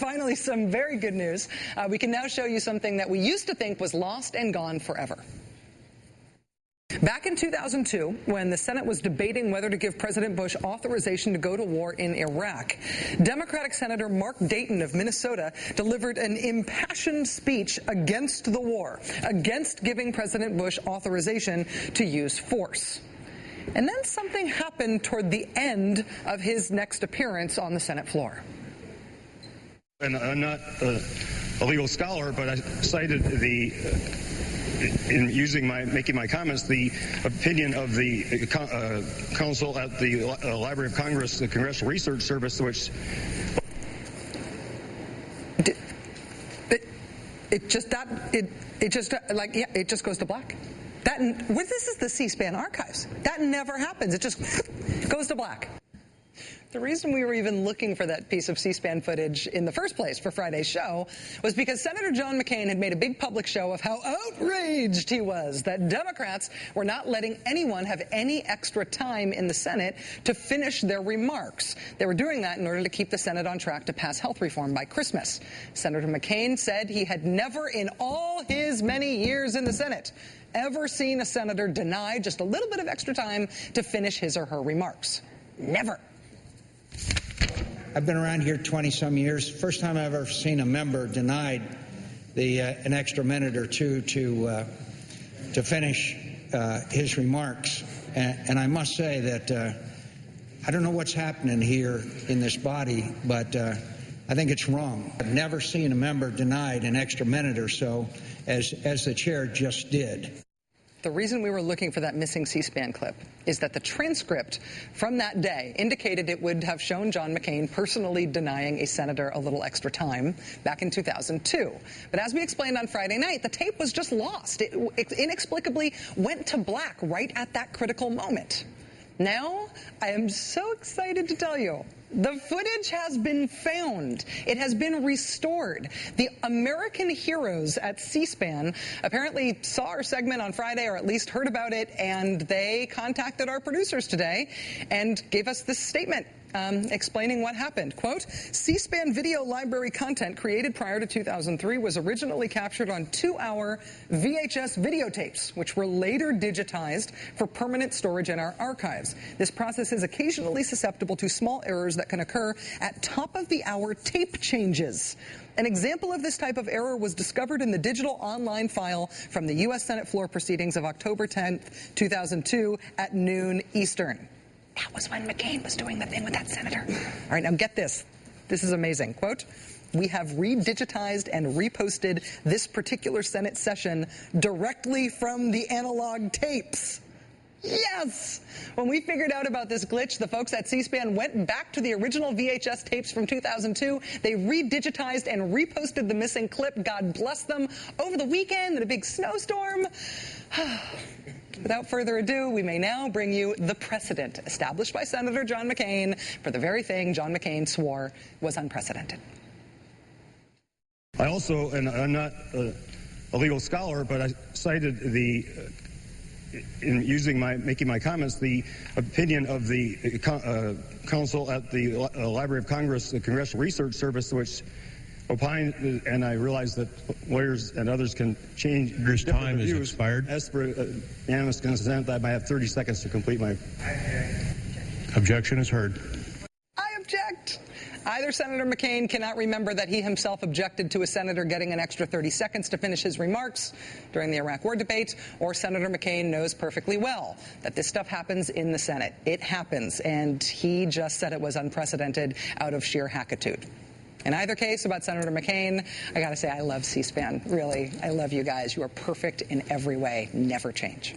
finally, some very good news. We can now show you something that we used to think was lost and gone forever. Back in 2002, when the Senate was debating whether to give President Bush authorization to go to war in Iraq, Democratic Senator Mark Dayton of Minnesota delivered an impassioned speech against the war, against giving President Bush authorization to use force. And then something happened toward the end of his next appearance on the Senate floor. And I'm not a legal scholar, but I cited in making my comments, the opinion of the counsel at the Library of Congress, the Congressional Research Service, which it just goes to black. This is the C-SPAN archives. That never happens. It just goes to black. The reason we were even looking for that piece of C-SPAN footage in the first place for Friday's show was because Senator John McCain had made a big public show of how outraged he was that Democrats were not letting anyone have any extra time in the Senate to finish their remarks. They were doing that in order to keep the Senate on track to pass health reform by Christmas. Senator McCain said he had never in all his many years in the Senate ever seen a senator deny just a little bit of extra time to finish his or her remarks. Never. I've been around here 20-some years. First time I've ever seen a member denied an extra minute or two to finish his remarks. And I must say that I don't know what's happening here in this body, but I think it's wrong. I've never seen a member denied an extra minute or so, as the chair just did. The reason we were looking for that missing C-SPAN clip is that the transcript from that day indicated it would have shown John McCain personally denying a senator a little extra time back in 2002. But as we explained on Friday night, the tape was just lost. It inexplicably went to black right at that critical moment. Now, I am so excited to tell you, the footage has been found. It has been restored. The American heroes at C-SPAN apparently saw our segment on Friday, or at least heard about it, and they contacted our producers today and gave us this statement explaining what happened. Quote, C-SPAN video library content created prior to 2003 was originally captured on 2-hour VHS videotapes, which were later digitized for permanent storage in our archives. This process is occasionally susceptible to small errors that can occur at top-of-the-hour tape changes. An example of this type of error was discovered in the digital online file from the U.S. Senate floor proceedings of October 10th, 2002 at noon Eastern. That was when McCain was doing the thing with that senator. All right, now get this. This is amazing. Quote, we have redigitized and reposted this particular Senate session directly from the analog tapes. Yes! When we figured out about this glitch, the folks at C-SPAN went back to the original VHS tapes from 2002. They redigitized and reposted the missing clip. God bless them. Over the weekend in a big snowstorm. Without further ado, we may now bring you the precedent established by Senator John McCain for the very thing John McCain swore was unprecedented. I also, and I'm not a legal scholar, but I cited in making my comments, the opinion of the counsel at the Library of Congress, the Congressional Research Service, which opined, and I realize that lawyers and others can change. Your time is expired. As for unanimous consent, I might have 30 seconds to complete my... Objection is heard. I object. Either Senator McCain cannot remember that he himself objected to a senator getting an extra 30 seconds to finish his remarks during the Iraq War debate, or Senator McCain knows perfectly well that this stuff happens in the Senate. It happens, and he just said it was unprecedented out of sheer hackitude. In either case, about Senator McCain, I got to say I love C-SPAN. Really, I love you guys. You are perfect in every way. Never change.